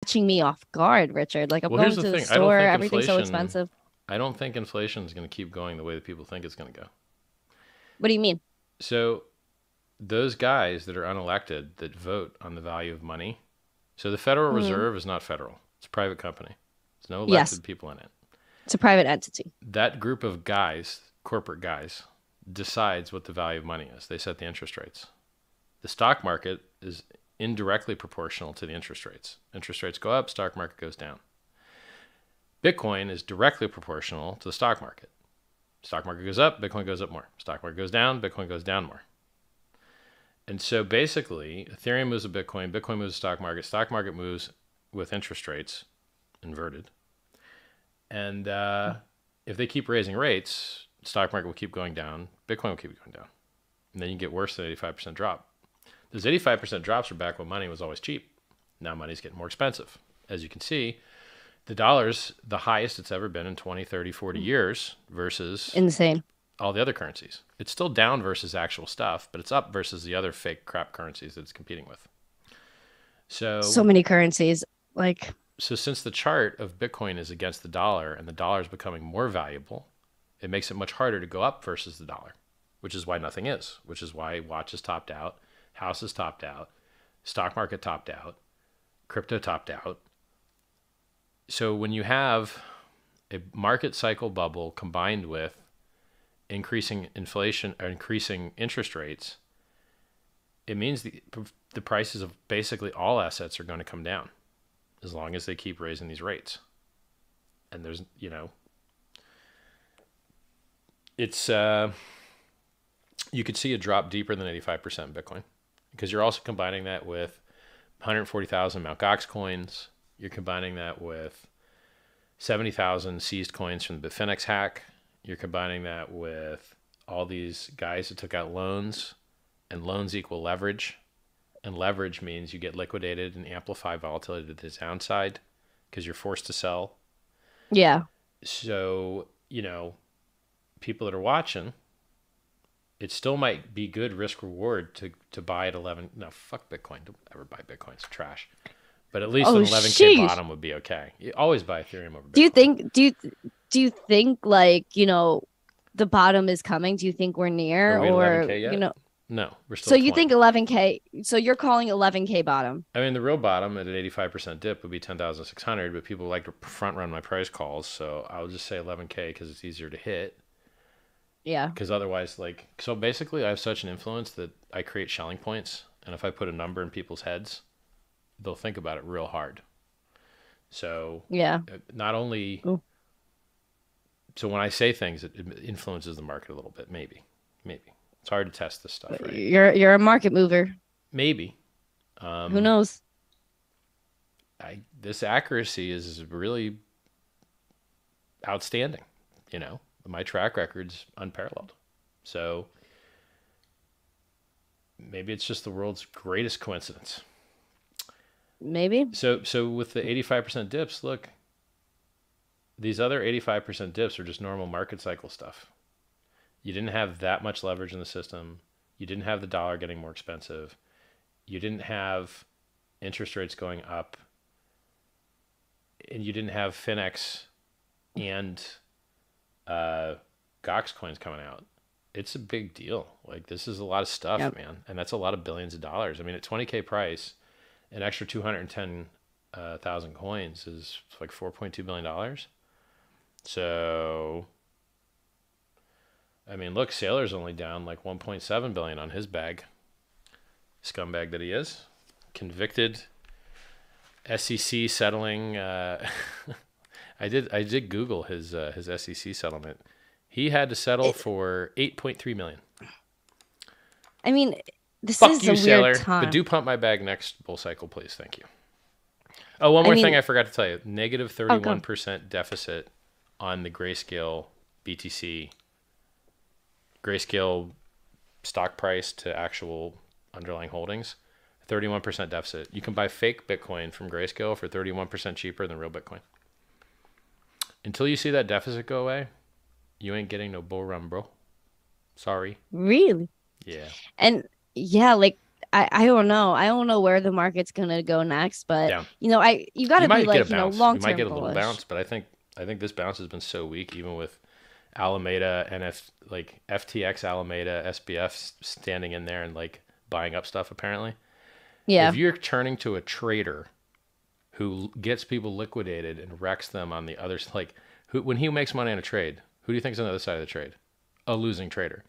catching me off guard, Richard. Like I'm Well, here's going the to the thing. I don't store, think everything's so inflation. expensive. I don't think inflation is going to keep going the way that people think it's going to go. What do you mean? So those guys that are unelected that vote on the value of money. So the Federal Hmm. Reserve is not federal. It's a private company. There's no Yes, elected people in it. it's a private entity. That group of guys, corporate guys, decides what the value of money is. They set the interest rates. The stock market is indirectly proportional to the interest rates. Interest rates go up, stock market goes down. Bitcoin is directly proportional to the stock market. Stock market goes up, Bitcoin goes up more. Stock market goes down, Bitcoin goes down more. And so basically, Ethereum moves with Bitcoin, Bitcoin moves with stock market moves with interest rates inverted. And if they keep raising rates, stock market will keep going down, Bitcoin will keep going down. And then you get worse than 85% drop. Those 85% drops are back when money was always cheap. Now money's getting more expensive. As you can see, the dollar's the highest it's ever been in 20, 30, 40 years versus Insane. all the other currencies. It's still down versus actual stuff, but it's up versus the other fake crap currencies that it's competing with. So So, many currencies. Like, so since the chart of Bitcoin is against the dollar and the dollar is becoming more valuable, it makes it much harder to go up versus the dollar, which is why nothing is, which is why watches topped out, houses topped out, stock market topped out, crypto topped out. So when you have a market cycle bubble combined with increasing inflation or increasing interest rates, it means the prices of basically all assets are going to come down as long as they keep raising these rates. And there's, it's you could see a drop deeper than 85% in Bitcoin because you're also combining that with 140,000 Mt. Gox coins. You're combining that with 70,000 seized coins from the Bitfinex hack. You're combining that with all these guys that took out loans, and loans equal leverage. And leverage means you get liquidated and amplify volatility to the downside because you're forced to sell. yeah. So, people that are watching, it still might be good risk reward to buy at 11. No, fuck Bitcoin. Don't ever buy Bitcoin. It's trash. But at least Oh, an 11K sheesh. bottom would be okay. You always buy Ethereum over Do you Bitcoin. think do you think like, the bottom is coming? Do you think we're Are near we at or, 11K yet? No, we're still so at you 20. think 11K, so you're calling 11K bottom. I mean, the real bottom at an 85% dip would be 10,600, but people like to front run my price calls, so I'll just say 11K because it's easier to hit. Yeah. Because otherwise, so basically, I have such an influence that I create shelling points, and if I put a number in people's heads, they'll think about it real hard. So, Yeah. not only, Ooh. so when I say things, it influences the market a little bit, maybe. It's hard to test this stuff, right? You're a market mover. Maybe. Who Um, knows? this accuracy is really outstanding. My track record's unparalleled. So maybe it's just the world's greatest coincidence. Maybe. So with the 85% dips, look, these other 85% dips are just normal market cycle stuff. You didn't have that much leverage in the system. You didn't have the dollar getting more expensive. You didn't have interest rates going up. And you didn't have Finex and Gox coins coming out. It's a big deal. Like, this is a lot of stuff, Yep. man. And that's a lot of billions of dollars. I mean, at 20K price, an extra 210,000 coins is like $4.2 billion. So, I mean, look, Sailor's only down like 1.7 billion on his bag. Scumbag that he is. Convicted SEC settling. I did Google his SEC settlement. He had to settle It, for 8.3 million. I mean, this Fuck is you, a weird Sailor. But time. do pump my bag next bull cycle, please. Thank you. Oh, one I more thing mean, I forgot to tell you. Negative oh, go. 31% deficit on the Grayscale BTC. Grayscale stock price to actual underlying holdings. 31% deficit. You can buy fake Bitcoin from Grayscale for 31% cheaper than real Bitcoin. Until you see that deficit go away, you ain't getting no bull run, bro. Sorry. Really? Yeah. And yeah, like I don't know. I don't know where the market's gonna go next, but Yeah. you got You to be might get a like, bounce. long You might term get a little bullish. bounce, but I think this bounce has been so weak, even with Alameda and like FTX Alameda SBF standing in there and like buying up stuff apparently. If Yeah. you're turning to a trader who gets people liquidated and wrecks them on the other like who when he makes money on a trade, who do you think's on the other side of the trade? A losing trader.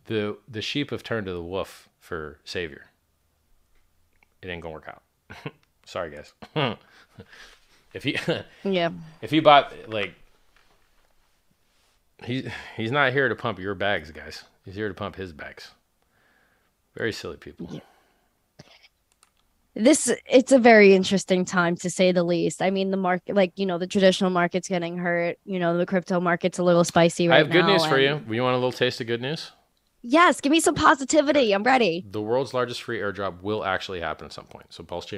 The sheep have turned to the wolf for savior. It ain't gonna work out. Sorry guys. if he Yeah. if he bought like he's not here to pump your bags, guys. He's here to pump his bags. Very silly people. Yeah. It's a very interesting time to say the least. I mean, the market, like, the traditional market's getting hurt. The crypto market's a little spicy I right have good now. news for And you. You want a little taste of good news? yes, give me some All right. positivity. I'm ready. The world's largest free airdrop will actually happen at some point. So Pulsechain